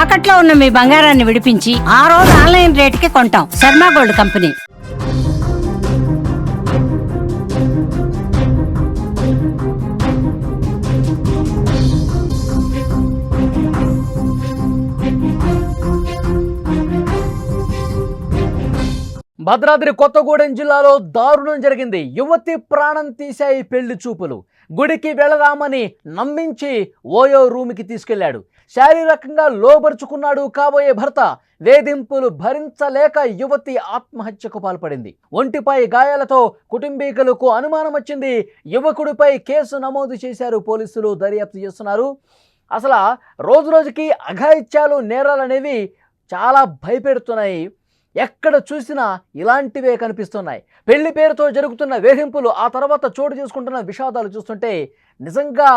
తాకట్లో ఉన్న మీ బంగారాన్ని విడిపించి ఆ రోజు ఆన్లైన్ రేటుకి కొంటాం. Sharma gold company. భద్రాద్రి కొత్తగూడెం జిల్లాలో దారుణం జరిగింది. యువతి ప్రాణం తీశాయి పెళ్లి చూపులు. గుడికి వెళదామని నమ్మించి ఓయో రూమ్కి తీసుకెళ్లాడు. శారీరకంగా లోబరుచుకున్నాడు కాబోయే భర్త. వేధింపులు భరించలేక యువతి ఆత్మహత్యకు పాల్పడింది. ఒంటిపై గాయాలతో కుటుంబీకులకు అనుమానం వచ్చింది. యువకుడిపై కేసు నమోదు చేశారు పోలీసులు. దర్యాప్తు చేస్తున్నారు. అసలు రోజు రోజుకి అఘాయిత్యాలు, నేరాలు అనేవి చాలా భయపెడుతున్నాయి. ఎక్కడ చూసినా ఇలాంటివే కనిపిస్తున్నాయి. పెళ్లి పేరుతో జరుగుతున్న వేధింపులు, ఆ తర్వాత చోటు చేసుకుంటున్న విషాదాలు చూస్తుంటే నిజంగా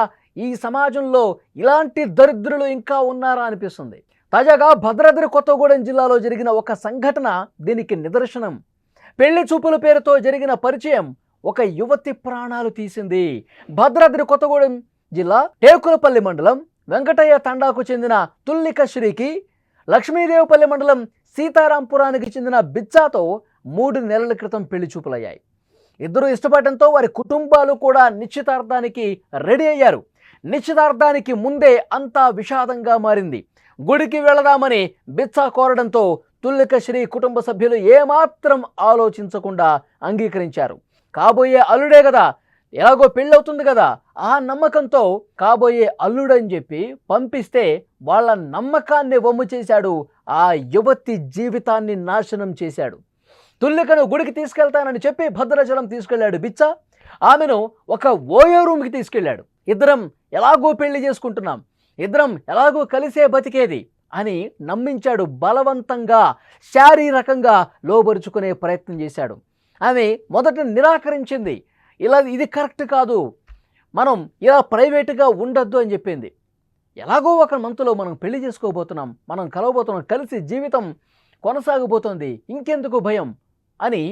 ఈ సమాజంలో ఇలాంటి దరిద్రులు ఇంకా ఉన్నారా అనిపిస్తుంది. తాజాగా భద్రాద్రి కొత్తగూడెం జిల్లాలో జరిగిన ఒక సంఘటన దీనికి నిదర్శనం. పెళ్లి చూపుల పేరుతో జరిగిన పరిచయం ఒక యువతి ప్రాణాలు తీసింది. భద్రాద్రి కొత్తగూడెం జిల్లా టేకులపల్లి మండలం వెంకటయ్య తండాకు చెందిన తుల్లిక శ్రీకి లక్ష్మీదేవపల్లి మండలం సీతారాంపురానికి చెందిన బిచ్చాతో 3 నెలల క్రితం పెళ్లి చూపులయ్యాయి. ఇద్దరు ఇష్టపడటంతో వారి కుటుంబాలు కూడా నిశ్చితార్థానికి రెడీ అయ్యారు. నిశ్చితార్థానికి ముందే అంతా విషాదంగా మారింది. గుడికి వెళదామని బిచ్చా కోరడంతో తుల్లిక శ్రీ కుటుంబ సభ్యులు ఏమాత్రం ఆలోచించకుండా అంగీకరించారు. కాబోయే అల్లుడే కదా, ఎలాగో పెళ్ళవుతుంది కదా, ఆ నమ్మకంతో కాబోయే అల్లుడని చెప్పి పంపిస్తే వాళ్ళ నమ్మకాన్ని వమ్ము చేశాడు. ఆ యువతి జీవితాన్ని నాశనం చేశాడు. తుల్లికను గుడికి తీసుకెళ్తానని చెప్పి భద్రాచలం తీసుకెళ్లాడు బిచ్చా. ఆమెను ఒక ఓయో రూమ్కి తీసుకెళ్లాడు. ఇద్దరం ఎలాగో పెళ్లి చేసుకుంటున్నాం, ఇద్దరం ఎలాగో కలిసే బతికేది అని నమ్మించాడు. బలవంతంగా శారీరకంగా లోబరుచుకునే ప్రయత్నం చేశాడు. ఆమె మొదట నిరాకరించింది. ఇది కరెక్ట్ కాదు, మనం ఇలా ప్రైవేటుగా ఉండొద్దు అని చెప్పింది. ఎలాగో ఒక మంత్లో మనం పెళ్లి చేసుకోబోతున్నాం, మనం కలవబోతున్నాం, కలిసి జీవితం కొనసాగబోతోంది, ఇంకెందుకు భయం అని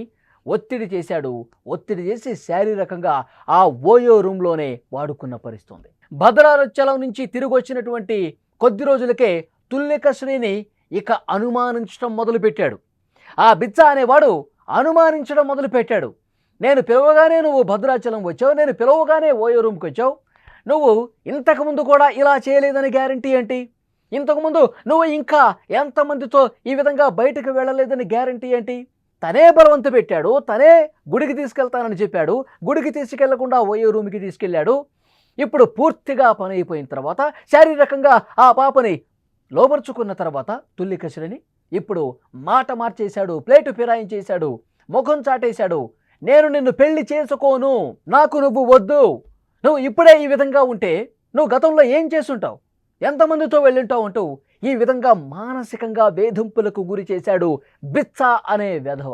ఒత్తిడి చేశాడు. ఒత్తిడి చేసి శారీరకంగా ఆ ఓయో రూమ్లోనే వాడుకున్న పరిస్థితుంది. భద్రాచలం నుంచి తిరిగి వచ్చినటువంటి కొద్ది రోజులకే తుల్లిక శ్రీని ఇక అనుమానించడం మొదలుపెట్టాడు. ఆ బిచ్చా అనేవాడు అనుమానించడం మొదలుపెట్టాడు. నేను పిలవగానే నువ్వు భద్రాచలం వచ్చావు, నేను పిలవగానే ఓయో రూమ్కి వచ్చావు, నువ్వు ఇంతకుముందు కూడా ఇలా చేయలేదని గ్యారంటీ ఏంటి? ఇంతకుముందు నువ్వు ఇంకా ఎంతమందితో ఈ విధంగా బయటకు వెళ్ళలేదని గ్యారంటీ ఏంటి? తనే బలవంత పెట్టాడు, తనే గుడికి తీసుకెళ్తానని చెప్పాడు, గుడికి తీసుకెళ్లకుండా ఓయో రూమ్కి తీసుకెళ్ళాడు. ఇప్పుడు పూర్తిగా పని అయిపోయిన తర్వాత శారీరకంగా ఆ పాపని లోబరుచుకున్న తర్వాత తుల్లిక శ్రీని ఇప్పుడు మాట మార్చేశాడు, ప్లేటు ఫిరాయించేశాడు, ముఖం చాటేశాడు. నేను నిన్ను పెళ్లి చేసుకోను, నాకు నువ్వు వద్దు, నువ్వు ఇప్పుడే ఈ విధంగా ఉంటే నువ్వు గతంలో ఏం చేసుంటావు, ఎంతమందితో వెళ్ళుంటావు అంటూ ఈ విధంగా మానసికంగా వేధింపులకు గురి చేశాడు బిచ్చా అనే వెధవ.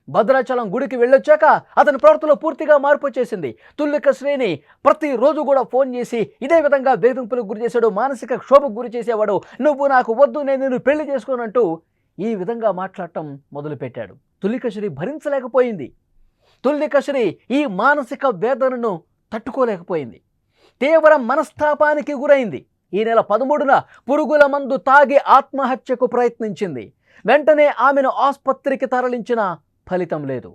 భద్రాచలం గుడికి వెళ్ళొచ్చాక అతని ప్రవర్తనలో పూర్తిగా మార్పు వచ్చేసింది. తుల్లిక శ్రీని ప్రతిరోజు కూడా ఫోన్ చేసి ఇదే విధంగా వేధింపులకు గురి చేశాడు, మానసిక క్షోభకు గురి చేసేవాడు. నువ్వు నాకు వద్దు, నేను నిన్ను పెళ్లి చేసుకోనంటూ ఈ విధంగా మాట్లాడటం మొదలుపెట్టాడు. తుల్లిక శ్రీ భరించలేకపోయింది. తుల్లిక శ్రీ ఈ మానసిక వేదనను తట్టుకోలేకపోయింది. తీవ్ర మనస్తాపానికి గురైంది. ఈ నెల 13న పురుగుల మందు తాగి ఆత్మహత్యకు ప్రయత్నించింది. వెంటనే ఆమెను ఆసుపత్రికి తరలించిన ఫలితం లేదు.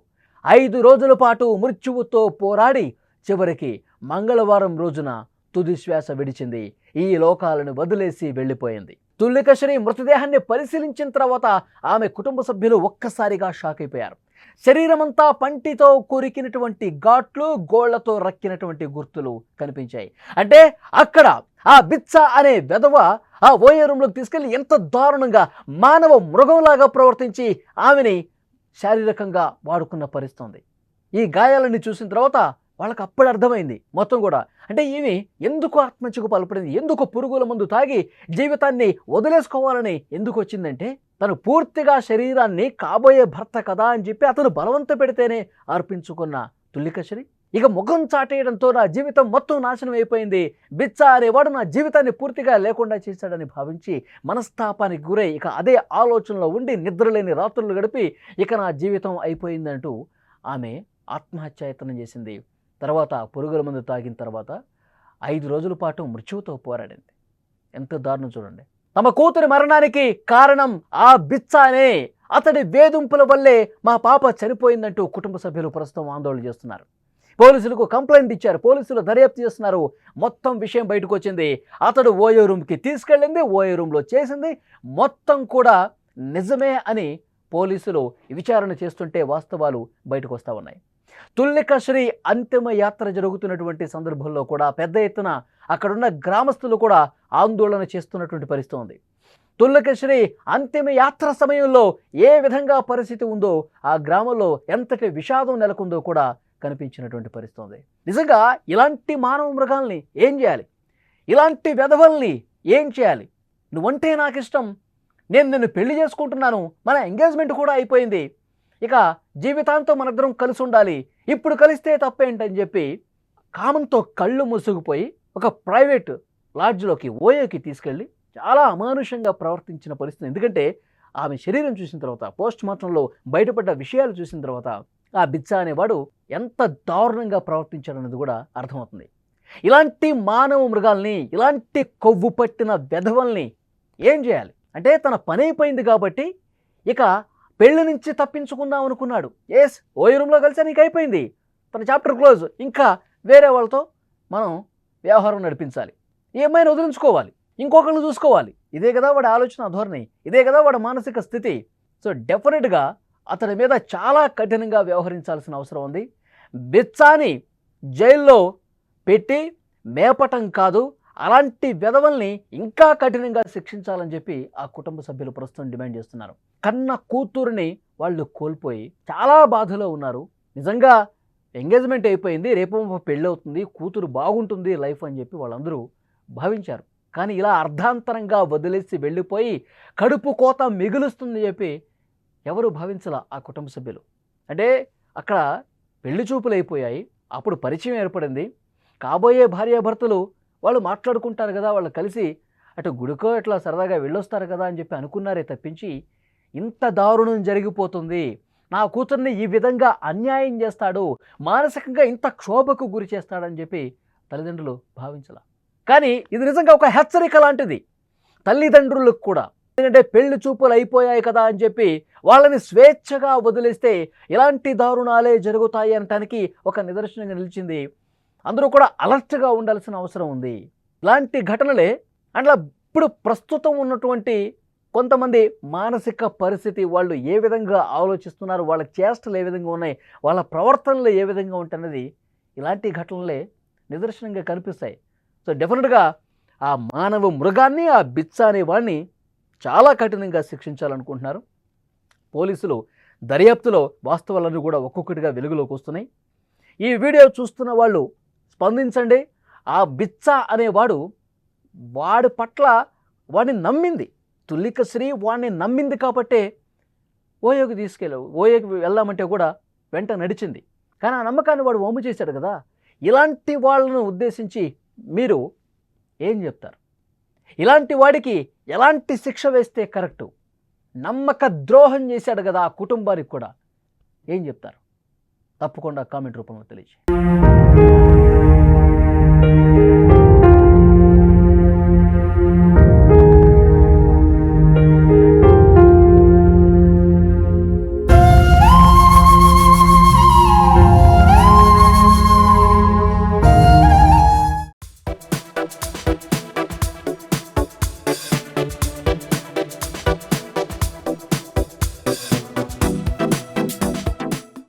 5 రోజుల పాటు మృత్యువుతో పోరాడి చివరికి మంగళవారం రోజున తుది శ్వాస విడిచింది. ఈ లోకాలను వదిలేసి వెళ్ళిపోయింది. తుల్లిక శ్రీ మృతదేహాన్ని పరిశీలించిన తర్వాత ఆమె కుటుంబ సభ్యులు ఒక్కసారిగా షాక్ అయిపోయారు. శరీరమంతా పంటితో కొరికినటువంటి ఘాట్లు, గోళ్లతో రక్కినటువంటి గుర్తులు కనిపించాయి. అంటే అక్కడ ఆ బిచ్చా అనే వెధవ ఆ ఓయో రూమ్లోకి తీసుకెళ్లి ఎంత దారుణంగా మానవ మృగంలాగా ప్రవర్తించి ఆమెని శారీరకంగా వాడుకున్న పరిస్థితుంది. ఈ గాయాలని చూసిన తర్వాత వాళ్ళకి అప్పుడు అర్థమైంది మొత్తం కూడా. అంటే ఈమె ఎందుకు ఆత్మహత్యకు పాల్పడింది, ఎందుకు పురుగుల మందు తాగి జీవితాన్ని వదిలేసుకోవాలని ఎందుకు వచ్చిందంటే తను పూర్తిగా శరీరాన్ని కాబోయే భర్త కదా అని చెప్పి అతను బలవంత పెడితేనే అర్పించుకున్న తుల్లిక శ్రీ ఇక ముఖం చాటేయడంతో నా జీవితం మొత్తం నాశనం అయిపోయింది, బిచ్చా అనేవాడు నా జీవితాన్ని పూర్తిగా లేకుండా చేశాడని భావించి మనస్తాపానికి గురై ఇక అదే ఆలోచనలో ఉండి నిద్రలేని రాత్రులు గడిపి ఇక నా జీవితం అయిపోయిందంటూ ఆమె ఆత్మహత్యాయత్నం చేసింది. తర్వాత పురుగుల మందు తాగిన తర్వాత 5 రోజుల పాటు మృత్యువుతో పోరాడింది. ఎంత దారుణం చూడండి. తమ కూతురి మరణానికి కారణం ఆ బిచ్చానే, అతడి వేధింపుల వల్లే మా పాప చనిపోయిందంటూ కుటుంబ సభ్యులు ప్రస్తుతం ఆందోళన చేస్తున్నారు. పోలీసులకు కంప్లైంట్ ఇచ్చారు. పోలీసులు దర్యాప్తు చేస్తున్నారు. మొత్తం విషయం బయటకు వచ్చింది. అతడు ఓయో రూమ్కి తీసుకెళ్ళింది, ఓయో రూమ్లో చేసింది మొత్తం కూడా నిజమే అని పోలీసులు విచారణ చేస్తుంటే వాస్తవాలు బయటకు వస్తూ ఉన్నాయి. తుల్లిక శ్రీ అంతిమ యాత్ర జరుగుతున్నటువంటి సందర్భంలో కూడా పెద్ద ఎత్తున అక్కడున్న గ్రామస్తులు కూడా ఆందోళన చేస్తున్నటువంటి పరిస్థితి ఉంది. తుల్లిక శ్రీ అంతిమ యాత్ర సమయంలో ఏ విధంగా పరిస్థితి ఉందో, ఆ గ్రామంలో ఎంతటి విషాదం నెలకొందో కూడా కనిపించినటువంటి పరిస్థితి ఉంది. నిజంగా ఇలాంటి మానవ మృగాల్ని ఏం చేయాలి? ఇలాంటి వెధవల్ని ఏం చేయాలి? నువ్వంటే నాకు ఇష్టం, నేను నిన్ను పెళ్లి చేసుకుంటున్నాను, మన ఎంగేజ్మెంట్ కూడా అయిపోయింది, ఇక జీవితాంతం మనిద్దరం కలిసి ఉండాలి, ఇప్పుడు కలిస్తే తప్పేంటని చెప్పి కామంతో కళ్ళు మూసుకుపోయి ఒక ప్రైవేట్ లాడ్జ్లోకి ఓయోకి తీసుకెళ్ళి చాలా అమానుషంగా ప్రవర్తించిన పరిస్థితి. ఎందుకంటే ఆమె శరీరం చూసిన తర్వాత, పోస్ట్ మార్టంలో బయటపడ్డ విషయాలు చూసిన తర్వాత ఆ బిచ్చా అనేవాడు ఎంత దారుణంగా ప్రవర్తించాడన్నది కూడా అర్థమవుతుంది. ఇలాంటి మానవ మృగాల్ని, ఇలాంటి కొవ్వు పట్టిన వెధవల్ని ఏం చేయాలి? అంటే తన పని అయిపోయింది కాబట్టి ఇక పెళ్లి నుంచి తప్పించుకుందాం అనుకున్నాడు. ఎస్, ఓయో రూమ్లో కలిసి నీకు అయిపోయింది, తన చాప్టర్ క్లోజ్, ఇంకా వేరే వాళ్ళతో మనం వ్యవహారం నడిపించాలి, ఏమైనా వదిలించుకోవాలి, ఇంకొకళ్ళు చూసుకోవాలి. ఇదే కదా వాడి ఆలోచన ధోరణి, ఇదే కదా వాడి మానసిక స్థితి. సో డెఫినెట్గా అతని మీద చాలా కఠినంగా వ్యవహరించాల్సిన అవసరం ఉంది. బిచ్చాని జైల్లో పెట్టి మేపటం కాదు, అలాంటి వెధవల్ని ఇంకా కఠినంగా శిక్షించాలని చెప్పి ఆ కుటుంబ సభ్యులు ప్రస్తుతం డిమాండ్ చేస్తున్నారు. కన్న కూతురుని వాళ్ళు కోల్పోయి చాలా బాధలో ఉన్నారు. నిజంగా ఎంగేజ్మెంట్ అయిపోయింది, రేపు పెళ్ళి అవుతుంది, కూతురు బాగుంటుంది లైఫ్ అని చెప్పి వాళ్ళందరూ భావించారు. కానీ ఇలా అర్ధాంతరంగా వదిలేసి వెళ్ళిపోయి కడుపు కోత మిగులుస్తుంది చెప్పి ఎవరు భావించాల ఆ కుటుంబ సభ్యులు. అంటే అక్కడ పెళ్లి చూపులు అయిపోయాయి, అప్పుడు పరిచయం ఏర్పడింది, కాబోయే భార్యాభర్తలు వాళ్ళు మాట్లాడుకుంటారు కదా, వాళ్ళు కలిసి అటు గుడికో ఇట్లా సరదాగా వెళ్ళొస్తారు కదా అని చెప్పి అనుకున్నారే తప్పించి ఇంత దారుణం జరిగిపోతుంది, నా కూతుర్ని ఈ విధంగా అన్యాయం చేస్తాడు, మానసికంగా ఇంత క్షోభకు గురి చేస్తాడని చెప్పి తల్లిదండ్రులు భావించాల. కానీ ఇది నిజంగా ఒక హెచ్చరిక లాంటిది తల్లిదండ్రులకు కూడా. ఎందుకంటే పెళ్లి చూపులు అయిపోయాయి కదా అని చెప్పి వాళ్ళని స్వేచ్ఛగా వదిలేస్తే ఇలాంటి దారుణాలే జరుగుతాయి అనటానికి ఒక నిదర్శనంగా నిలిచింది. అందరూ కూడా అలర్ట్గా ఉండాల్సిన అవసరం ఉంది. ఇలాంటి ఘటనలే అట్లా ఇప్పుడు ప్రస్తుతం ఉన్నటువంటి కొంతమంది మానసిక పరిస్థితి, వాళ్ళు ఏ విధంగా ఆలోచిస్తున్నారు, వాళ్ళ చేష్టలు ఏ విధంగా ఉన్నాయి, వాళ్ళ ప్రవర్తనలు ఏ విధంగా ఉంటున్నది ఇలాంటి ఘటనలే నిదర్శనంగా కనిపిస్తాయి. సో డెఫినెట్గా ఆ మానవ మృగాన్ని, ఆ బిచ్చా అనే వాడిని చాలా కఠినంగా శిక్షించాలనుకుంటున్నారు పోలీసులు. దర్యాప్తులో వాస్తవాలన్నీ కూడా ఒక్కొక్కటిగా వెలుగులోకి వస్తున్నాయి. ఈ వీడియో చూస్తున్న వాళ్ళు స్పందించండి. ఆ బిచ్చా అనేవాడు వాడి పట్ల వాడిని నమ్మింది, తుల్లిక శ్రీ వాడిని నమ్మింది కాబట్టే ఓయోకి తీసుకెళ్ళావు, ఓయోకి వెళ్దామంటే కూడా వెంట నడిచింది. కానీ ఆ నమ్మకాన్ని వాడు వమ్ము చేశాడు కదా. ఇలాంటి వాళ్ళను ఉద్దేశించి మీరు ఏం చెప్తారు? ఇలాంటి వాడికి ఎలాంటి శిక్ష వేస్తే కరెక్టు? నమ్మక ద్రోహం చేశాడు కదా ఆ కుటుంబానికి కూడా, ఏం చెప్తారు? తప్పకుండా కామెంట్ రూపంలో తెలియజేయండి.